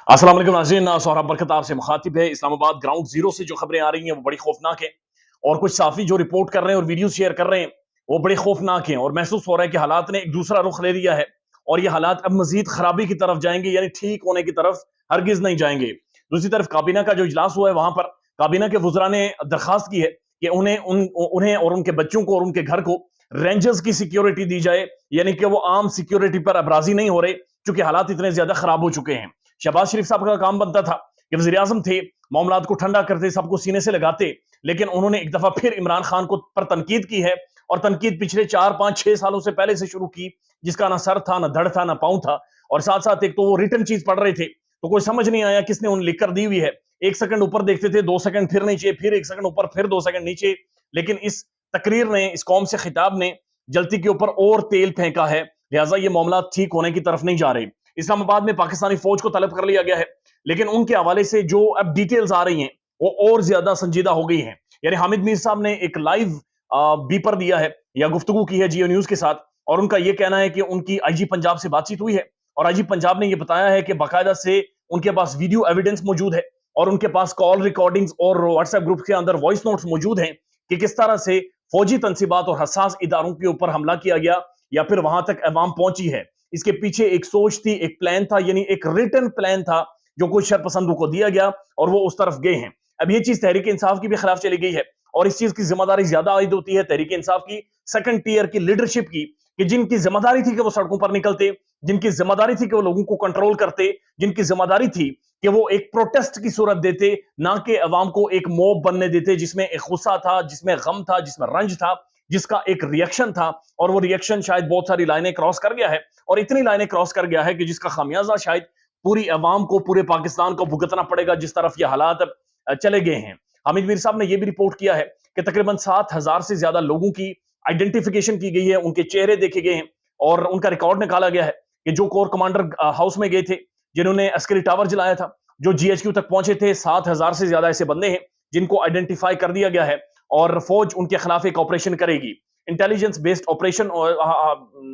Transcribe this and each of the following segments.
अस्सलाम वालेकुम नाज़रीन, सोहराब बरकत आपसे मुखातिब है। इस्लामाबाद ग्राउंड जीरो से जो खबरें आ रही हैं वो बड़ी खौफनाक है और कुछ साफ़ी जो रिपोर्ट कर रहे हैं और वीडियो शेयर कर रहे हैं वो बड़े खौफनाक हैं और महसूस हो रहा है कि हालात ने एक दूसरा रुख ले लिया है और ये हालात अब मजीद खराबी की तरफ जाएंगे, यानी ठीक होने की तरफ हरगिज नहीं जाएंगे। दूसरी तरफ काबीना का जो इजलास हुआ है वहां पर काबीना के वुज़रा ने दरखास्त की है कि उन्हें और उनके बच्चों को और उनके घर को रेंजर्स की सिक्योरिटी दी जाए, यानी कि वो आम सिक्योरिटी पर अब राजी नहीं हो रहे क्योंकि हालात इतने ज्यादा खराब हो चुके हैं। शहबाज शरीफ साहब का काम बनता था कि वज़ीर आज़म थे, मामलात को ठंडा करते, सबको सीने से लगाते, लेकिन उन्होंने एक दफा फिर इमरान खान को पर तनकीद की है और तनकीद पिछले 4 5 6 सालों से पहले से शुरू की, जिसका ना सर था, ना धड़ था, ना पांव था। और साथ साथ एक तो वो रिटर्न चीज पढ़ रहे थे तो कोई समझ नहीं आया किसने उन्हें लिख कर दी हुई है। 1 सेकंड ऊपर देखते थे, 2 सेकंड फिर नीचे, फिर 1 सेकंड ऊपर, फिर 2 सेकंड नीचे। लेकिन इस तकरीर ने, इस कौम से खिताब ने जलती के ऊपर और तेल फेंका है, लिहाजा ये मामला ठीक होने की तरफ नहीं जा रहे। इस्लामाबाद में पाकिस्तानी फौज को तलब कर लिया गया है, लेकिन उनके हवाले से जो अब डिटेल्स आ रही हैं वो और ज्यादा संजीदा हो गई हैं। यानी हामिद मीर साहब ने एक लाइव बीपर दिया है या गुफ्तगू की है जियो न्यूज के साथ, और उनका यह कहना है कि उनकी आईजी पंजाब से बातचीत हुई है और आईजी पंजाब ने यह बताया है कि बाकायदा से उनके पास वीडियो एविडेंस मौजूद है और उनके पास कॉल रिकॉर्डिंग्स और व्हाट्सएप ग्रुप के अंदर वॉइस नोट्स मौजूद हैं कि किस तरह से फौजी तनसीबात और हसास इदारों के ऊपर हमला किया गया या फिर वहां तक अवाम पहुंची है। इसके पीछे एक सोच थी, एक प्लान था, यानी एक रिटन प्लान था जो कुछ शरपसंदों को दिया गया और वो उस तरफ गए हैं। अब ये चीज तहरीक इंसाफ की भी खिलाफ चली गई है और इस चीज की जिम्मेदारी ज्यादा आयद होती है तहरीक इंसाफ की, सेकंड टीयर की लीडरशिप की, कि जिनकी जिम्मेदारी थी कि वो सड़कों पर निकलते, जिनकी जिम्मेदारी थी कि वो लोगों को कंट्रोल करते, जिनकी जिम्मेदारी थी कि वो एक प्रोटेस्ट की सूरत देते, ना कि अवाम को एक मॉब बनने देते जिसमें एक गुस्सा था, जिसमें गम था, जिसमें रंज था, जिसका एक रिएक्शन था। और वो रिएक्शन शायद बहुत सारी लाइनें क्रॉस कर गया है और इतनी लाइनें क्रॉस कर गया है कि जिसका खामियाजा शायद पूरी अवाम को, पूरे पाकिस्तान को भुगतना पड़ेगा जिस तरफ ये हालात चले गए हैं। हामिद मीर साहब ने यह भी रिपोर्ट किया है कि तकरीबन 7,000 से ज्यादा लोगों की आइडेंटिफिकेशन की गई है, उनके चेहरे देखे गए हैं और उनका रिकॉर्ड निकाला गया है कि जो कोर कमांडर हाउस में गए थे, जिन्होंने अस्करी टावर जलाया था, जो जीएचक्यू तक पहुंचे थे, 7,000 से ज्यादा ऐसे बंदे हैं जिनको आइडेंटिफाई कर दिया गया है और फौज उनके खिलाफ एक ऑपरेशन करेगी। Intelligence based operation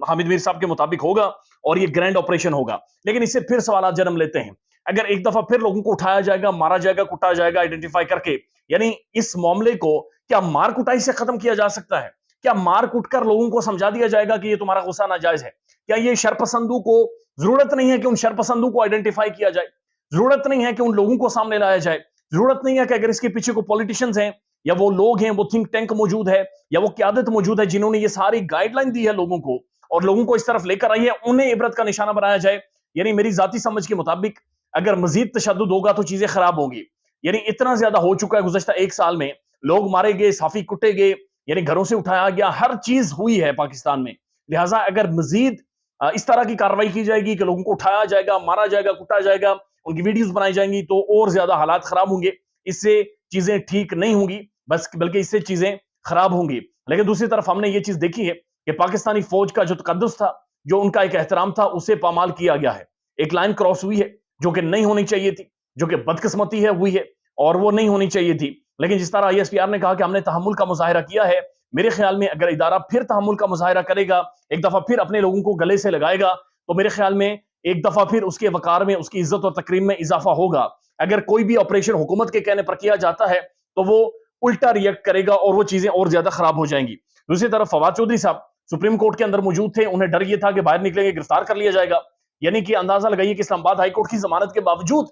Hamid Mir साहब के मुताबिक होगा और ये ग्रैंड ऑपरेशन होगा। लेकिन इससे फिर सवाल जन्म लेते हैं, अगर एक दफा फिर लोगों को उठाया जाएगा, मारा जाएगा, कुटा जाएगा आइडेंटिफाई करके, यानी इस मामले को क्या मार कुटाई से खत्म किया जा सकता है? क्या मार कुट कर लोगों को समझा दिया जाएगा कि ये तुम्हारा गुस्सा नाजायज है? क्या ये शरपसंदों को, जरूरत नहीं है कि उन शरपसंदों को आइडेंटिफाई किया जाए, जरूरत नहीं है कि उन लोगों को सामने लाया जाए, जरूरत नहीं है कि अगर इसके पीछे को पॉलिटिशियंस हैं या वो लोग हैं, वो थिंक टैंक मौजूद है या वो क्यादत मौजूद है जिन्होंने ये सारी गाइडलाइन दी है लोगों को और लोगों को इस तरफ लेकर आई है, उन्हें इबरत का निशाना बनाया जाए। यानी मेरी जाती समझ के मुताबिक अगर मजीद तशद्दुद होगा तो चीजें खराब होंगी। यानी इतना ज्यादा हो चुका है, गुज़श्ता 1 साल में लोग मारे गए, साफी कुटे गए, यानी घरों से उठाया गया, हर चीज हुई है पाकिस्तान में। लिहाजा अगर मजीद इस तरह की कार्रवाई की जाएगी कि लोगों को उठाया जाएगा, मारा जाएगा, कुटा जाएगा, उनकी वीडियोस बनाई जाएंगी तो और ज्यादा हालात खराब होंगे। इससे चीजें ठीक नहीं होंगी, बस बल्कि इससे चीजें खराब होंगी। लेकिन दूसरी तरफ हमने ये चीज देखी है कि पाकिस्तानी फौज का जो तकद्दुस था, जो उनका एक एहतराम था, उसे पामाल किया गया है। एक लाइन क्रॉस हुई है जो कि नहीं होनी चाहिए थी, जो कि बदकिस्मती है हुई है और वो नहीं होनी चाहिए थी। लेकिन जिस तरह आईएसपीआर ने कहा कि हमने तहम्मुल का मुजाहिरा किया है, मेरे ख्याल में अगर इदारा फिर तहम्मुल का मुजाहिरा करेगा, एक दफा फिर अपने लोगों को गले से लगाएगा, तो मेरे ख्याल में एक दफा फिर उसके वकार में, उसकी इज्जत और तकरीम में इजाफा होगा। अगर कोई भी ऑपरेशन हुकूमत के कहने पर किया जाता है तो वो उल्टा रिएक्ट करेगा और वो चीजें और ज्यादा खराब हो जाएंगी। दूसरी तरफ फवाद चौधरी साहब सुप्रीम कोर्ट के अंदर मौजूद थे, उन्हें डर ये था कि बाहर निकलेंगे गिरफ्तार कर लिया जाएगा। यानी कि अंदाजा लगाइए कि इस्लामाबाद हाईकोर्ट की जमानत के बावजूद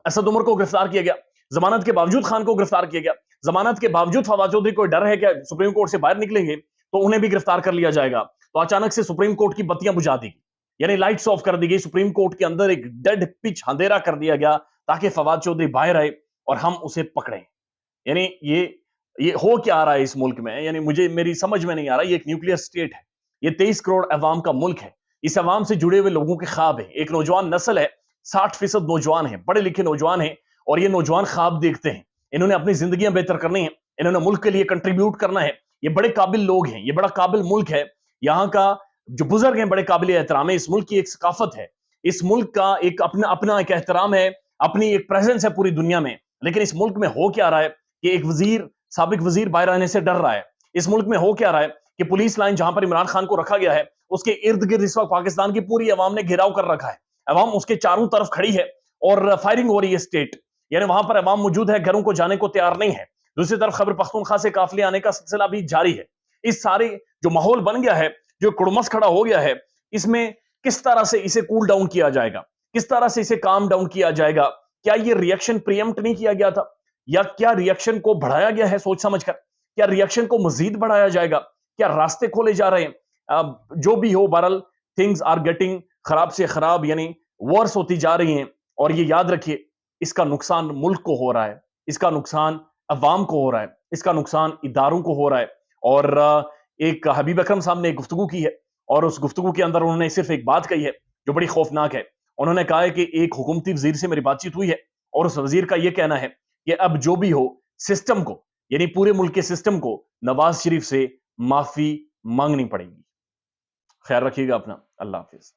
असद उमर को गिरफ्तार किया गया, जमानत के बावजूद खान को गिरफ्तार किया गया, जमानत के बावजूद फवाद चौधरी को डर है कि सुप्रीम कोर्ट से बाहर निकलेंगे तो उन्हें भी गिरफ्तार कर लिया जाएगा। तो अचानक से सुप्रीम कोर्ट की बत्तियां बुझा दी, यानी लाइट्स ऑफ कर दी गई। सुप्रीम कोर्ट के अंदर एक डेड पिच अंधेरा कर दिया गया ताकि फवाद चौधरी बाहर आए और हम उसे पकड़े। यानी ये हो क्या आ रहा है इस मुल्क में? यानी मुझे, मेरी समझ में नहीं आ रहा। ये एक न्यूक्लियर स्टेट है, ये 23 करोड़ अवाम का मुल्क है, इस अवाम से जुड़े हुए लोगों के ख्वाब है। एक नौजवान नस्ल है, 60% नौजवान है, पढ़े लिखे नौजवान है और ये नौजवान ख्वाब देखते हैं, इन्होंने अपनी जिंदगियां बेहतर करनी है, इन्होंने मुल्क के लिए कंट्रीब्यूट करना है। ये बड़े काबिल लोग हैं, ये बड़ा काबिल मुल्क है, यहाँ का जो बुजुर्ग हैं बड़े काबिल एहतराम है, इस मुल्क की एक सकाफत है, इस मुल्क का एक अपना अपना एक एहतराम है, अपनी एक प्रेजेंस है पूरी दुनिया में। लेकिन इस मुल्क में हो क्या रहा है कि एक वजीर, साबिक वजीर बाहर आने से डर रहा है। इस मुल्क में हो क्या रहा है कि पुलिस लाइन जहां पर इमरान खान को रखा गया है, उसके इर्द गिर्द इस वक्त पाकिस्तान की पूरी अवाम ने घेराव कर रखा है, अवाम उसके चारों तरफ खड़ी है اور فائرنگ ہو رہی ہے اسٹیٹ، یعنی وہاں پر عوام موجود ہے، گھروں کو جانے کو تیار نہیں ہے. دوسری طرف خیبر پختونخوا سے قافلے آنے کا سلسلہ بھی جاری ہے. اس سارے جو ماحول بن گیا ہے، جو کڑمس کھڑا ہو گیا ہے، اس میں کس طرح سے اسے کول ڈاؤن کیا جائے گا، کس طرح سے اسے کام ڈاؤن کیا جائے گا؟ کیا یہ ریئیکشن پریمپٹ نہیں کیا گیا تھا، یا کیا ریئیکشن کو بڑھایا گیا ہے سوچ سمجھ کر؟ کیا ریئیکشن کو مزید بڑھایا جائے گا؟ کیا راستے کھولے جا رہے ہیں؟ جو بھی ہو، بہرحال تھنگز آر گیٹنگ خراب سے خراب، یعنی ورس ہوتی جا رہی ہیں. اور یہ یاد رکھیے، اس کا نقصان ملک کو ہو رہا ہے، اس کا نقصان عوام کو ہو رہا ہے، اس کا نقصان اداروں کو ہو رہا ہے. اور ایک حبیب اکرم صاحب نے ایک گفتگو کی ہے، اور اس گفتگو کے اندر انہوں نے صرف ایک بات کہی ہے جو بڑی خوفناک ہے. انہوں نے کہا ہے کہ ایک حکومتی وزیر سے میری بات چیت ہوئی ہے، اور اس وزیر کا یہ کہنا ہے کہ اب جو بھی ہو، سسٹم کو، یعنی پورے ملک کے سسٹم کو نواز شریف سے معافی مانگنی پڑے گی. خیال رکھیے گا اپنا. اللہ حافظ.